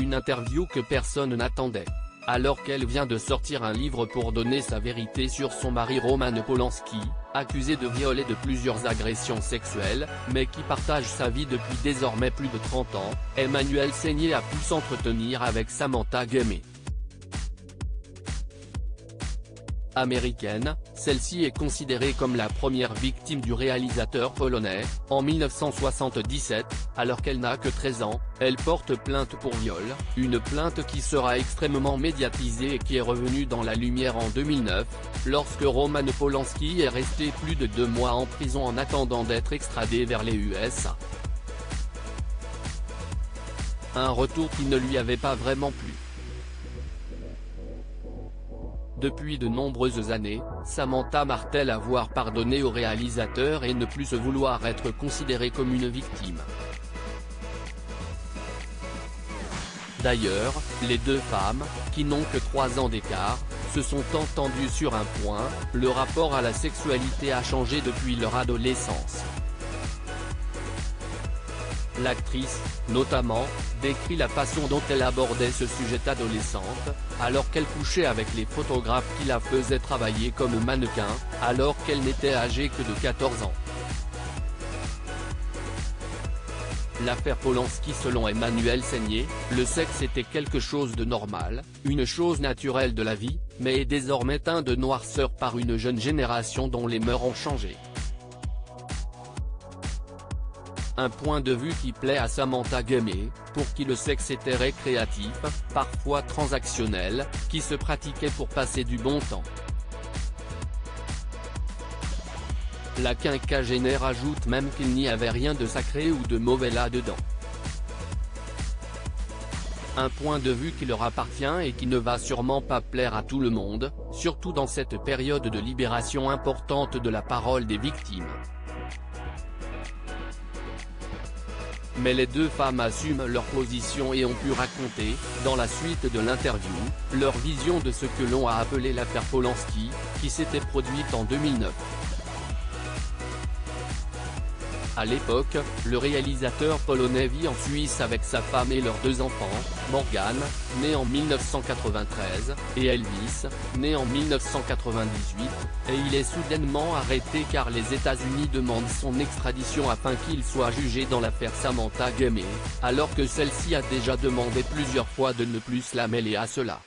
une interview que personne n'attendait. Alors qu'elle vient de sortir un livre pour donner sa vérité sur son mari Roman Polanski, accusé de viol et de plusieurs agressions sexuelles, mais qui partage sa vie depuis désormais plus de 30 ans, Emmanuelle Seigner a pu s'entretenir avec Samantha Gemmé. Américaine, celle-ci est considérée comme la première victime du réalisateur polonais. En 1977, alors qu'elle n'a que 13 ans, elle porte plainte pour viol, une plainte qui sera extrêmement médiatisée et qui est revenue dans la lumière en 2009, lorsque Roman Polanski est resté plus de 2 mois en prison en attendant d'être extradé vers les USA. Un retour qui ne lui avait pas vraiment plu. Depuis de nombreuses années, Samantha martèle avoir pardonné au réalisateur et ne plus se vouloir être considérée comme une victime. D'ailleurs, les deux femmes, qui n'ont que 3 ans d'écart, se sont entendues sur un point: le rapport à la sexualité a changé depuis leur adolescence. L'actrice, notamment, décrit la façon dont elle abordait ce sujet adolescente, alors qu'elle couchait avec les photographes qui la faisaient travailler comme mannequin, alors qu'elle n'était âgée que de 14 ans. L'affaire Polanski. Selon Emmanuelle Seigner, le sexe était quelque chose de normal, une chose naturelle de la vie, mais est désormais teint de noirceur par une jeune génération dont les mœurs ont changé. Un point de vue qui plaît à Samantha Gemmé, pour qui le sexe était récréatif, parfois transactionnel, qui se pratiquait pour passer du bon temps. La quinquagénaire ajoute même qu'il n'y avait rien de sacré ou de mauvais là-dedans. Un point de vue qui leur appartient et qui ne va sûrement pas plaire à tout le monde, surtout dans cette période de libération importante de la parole des victimes. Mais les deux femmes assument leur position et ont pu raconter, dans la suite de l'interview, leur vision de ce que l'on a appelé l'affaire Polanski, qui s'était produite en 2009. À l'époque, le réalisateur polonais vit en Suisse avec sa femme et leurs 2 enfants, Morgan, né en 1993, et Elvis, né en 1998, et il est soudainement arrêté car les États-Unis demandent son extradition afin qu'il soit jugé dans l'affaire Samantha Gemmé, alors que celle-ci a déjà demandé plusieurs fois de ne plus la mêler à cela.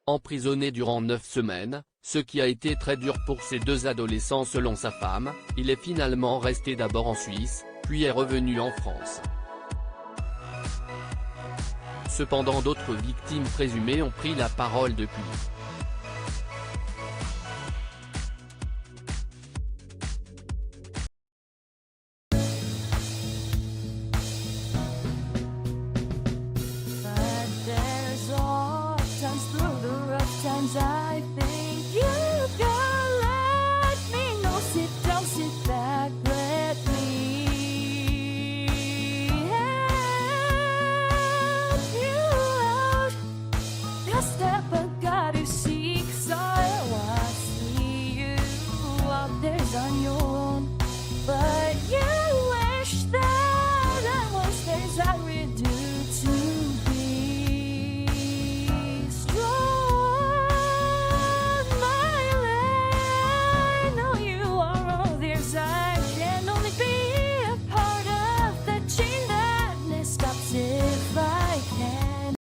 Emprisonné durant 9 semaines, ce qui a été très dur pour ces 2 adolescents selon sa femme, il est finalement resté d'abord en Suisse, puis est revenu en France. Cependant d'autres victimes présumées ont pris la parole depuis. I think you